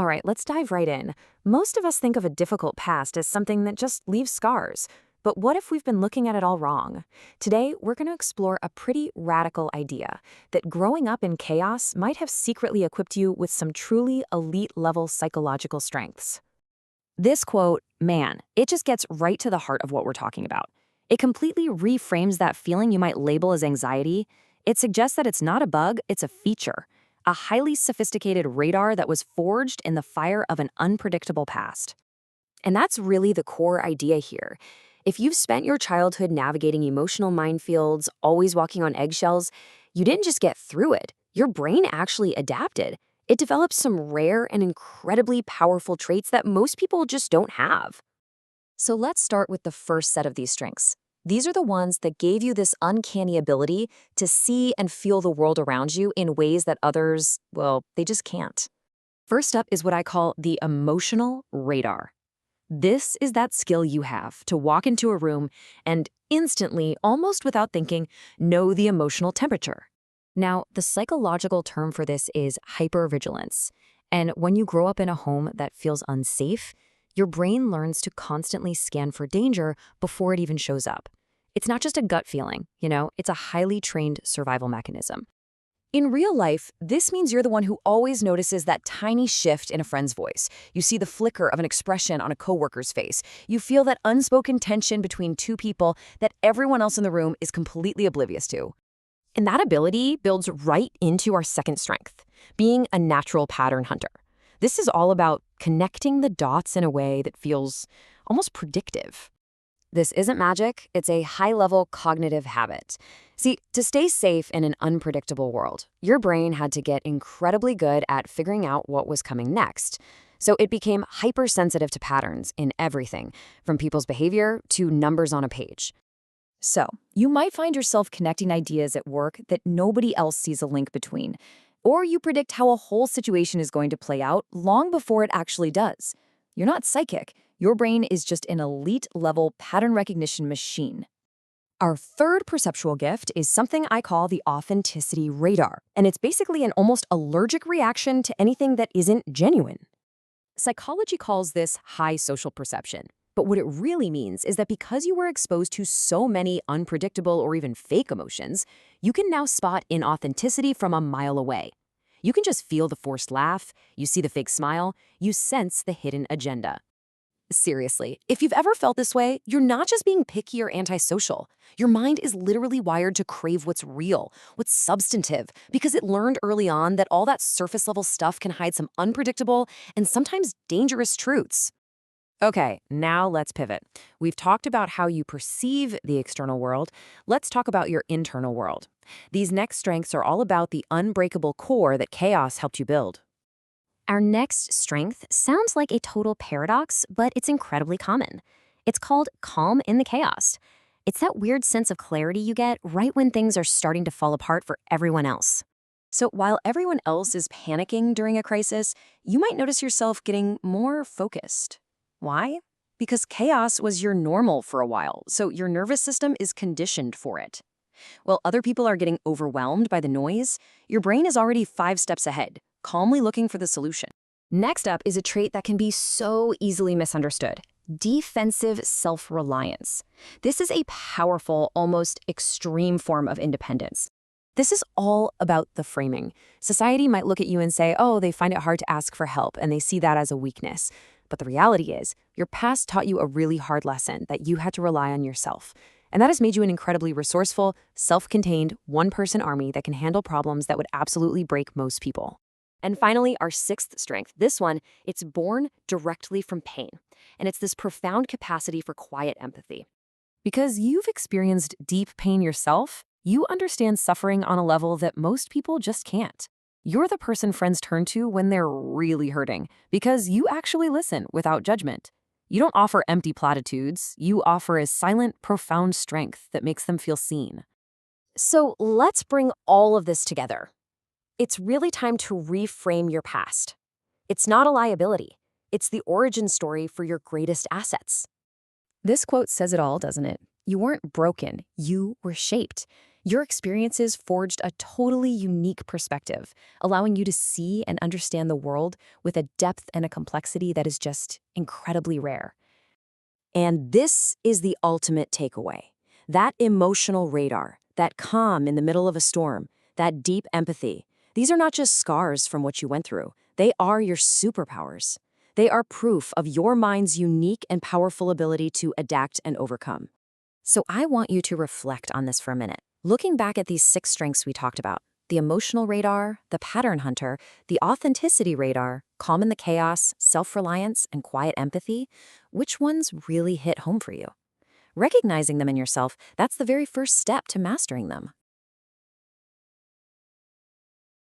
All right, let's dive right in. Most of us think of a difficult past as something that just leaves scars. But what if we've been looking at it all wrong? Today, we're going to explore a pretty radical idea that growing up in chaos might have secretly equipped you with some truly elite level psychological strengths. This quote, man, it just gets right to the heart of what we're talking about. It completely reframes that feeling you might label as anxiety. It suggests that it's not a bug, it's a feature, a highly sophisticated radar that was forged in the fire of an unpredictable past. And that's really the core idea here. If you've spent your childhood navigating emotional minefields, always walking on eggshells, you didn't just get through it. Your brain actually adapted. It developed some rare and incredibly powerful traits that most people just don't have. So let's start with the first set of these strengths. These are the ones that gave you this uncanny ability to see and feel the world around you in ways that others, well, they just can't. First up is what I call the emotional radar. This is that skill you have to walk into a room and instantly, almost without thinking, know the emotional temperature. Now, the psychological term for this is hypervigilance. And when you grow up in a home that feels unsafe, your brain learns to constantly scan for danger before it even shows up. It's not just a gut feeling, it's a highly trained survival mechanism. In real life, this means you're the one who always notices that tiny shift in a friend's voice. You see the flicker of an expression on a coworker's face. You feel that unspoken tension between two people that everyone else in the room is completely oblivious to. And that ability builds right into our second strength, being a natural pattern hunter. This is all about connecting the dots in a way that feels almost predictive. This isn't magic, it's a high-level cognitive habit. See, to stay safe in an unpredictable world, your brain had to get incredibly good at figuring out what was coming next. So it became hypersensitive to patterns in everything, from people's behavior to numbers on a page. So, you might find yourself connecting ideas at work that nobody else sees a link between. Or you predict how a whole situation is going to play out long before it actually does. You're not psychic. Your brain is just an elite-level pattern recognition machine. Our third perceptual gift is something I call the authenticity radar, and it's basically an almost allergic reaction to anything that isn't genuine. Psychology calls this high social perception. But what it really means is that because you were exposed to so many unpredictable or even fake emotions, you can now spot inauthenticity from a mile away. You can just feel the forced laugh, you see the fake smile, you sense the hidden agenda. Seriously, if you've ever felt this way, you're not just being picky or antisocial. Your mind is literally wired to crave what's real, what's substantive, because it learned early on that all that surface-level stuff can hide some unpredictable and sometimes dangerous truths. Okay, now let's pivot. We've talked about how you perceive the external world. Let's talk about your internal world. These next strengths are all about the unbreakable core that chaos helped you build. Our next strength sounds like a total paradox, but it's incredibly common. It's called calm in the chaos. It's that weird sense of clarity you get right when things are starting to fall apart for everyone else. So while everyone else is panicking during a crisis, you might notice yourself getting more focused. Why? Because chaos was your normal for a while, so your nervous system is conditioned for it. While other people are getting overwhelmed by the noise, your brain is already 5 steps ahead, calmly looking for the solution. Next up is a trait that can be so easily misunderstood: defensive self-reliance. This is a powerful, almost extreme form of independence. This is all about the framing. Society might look at you and say, oh, they find it hard to ask for help, and they see that as a weakness. But the reality is, your past taught you a really hard lesson that you had to rely on yourself. And that has made you an incredibly resourceful, self-contained, one-person army that can handle problems that would absolutely break most people. And finally, our sixth strength. This one, it's born directly from pain. And it's this profound capacity for quiet empathy. Because you've experienced deep pain yourself, you understand suffering on a level that most people just can't. You're the person friends turn to when they're really hurting, because you actually listen without judgment. You don't offer empty platitudes, you offer a silent, profound strength that makes them feel seen. So let's bring all of this together. It's really time to reframe your past. It's not a liability. It's the origin story for your greatest assets. This quote says it all, doesn't it? You weren't broken, you were shaped. Your experiences forged a totally unique perspective, allowing you to see and understand the world with a depth and a complexity that is just incredibly rare. And this is the ultimate takeaway. That emotional radar, that calm in the middle of a storm, that deep empathy, these are not just scars from what you went through. They are your superpowers. They are proof of your mind's unique and powerful ability to adapt and overcome. So I want you to reflect on this for a minute. Looking back at these 6 strengths we talked about, the emotional radar, the pattern hunter, the authenticity radar, calm in the chaos, self-reliance, and quiet empathy, which ones really hit home for you? Recognizing them in yourself, that's the very first step to mastering them.